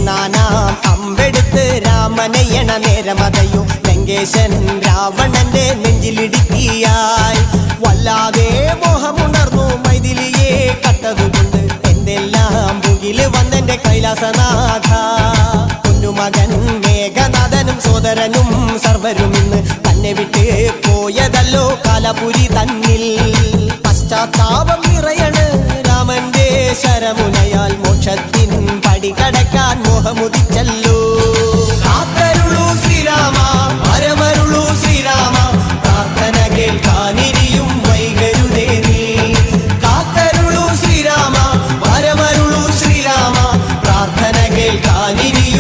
കൊന്നാനാം അമ്പെടുത്ത് രാമനയ്യണ നേരമതയും ലങ്കേശൻ രാവണന്റെ നെഞ്ചിലിടുക്കിയായി വല്ലാതെ മോഹമുണർന്നു മൈഥിലിയെ കട്ടതുകൊണ്ട് എന്തെല്ലാം മുകില് വന്നെന്റെ കൈലാസനാഥ കുഞ്ഞുമകൻ മേഘനാഥനും സോദരനും സർവരും ഇന്ന് തന്നെ വിട്ട് പോയതല്ലോ കാലപുരി തന്നിൽ പശ്ചാത്താപം നിറയണ് രാമന്റെ ശരമുനയാൽ മോക്ഷത്തിൻ പടി കടക്കാൻ മോഹമുദിച്ചല്ലോ കാത്തരുളൂ ശ്രീരാമ പരമരുളൂ ശ്രീരാമ പ്രാർത്ഥന കേൾക്കാനിരിയും വൈകരുതേ നീ കാത്തരുളൂ ശ്രീരാമ പരമരുളൂ ശ്രീരാമ പ്രാർത്ഥന കേൾക്കാനിരിയും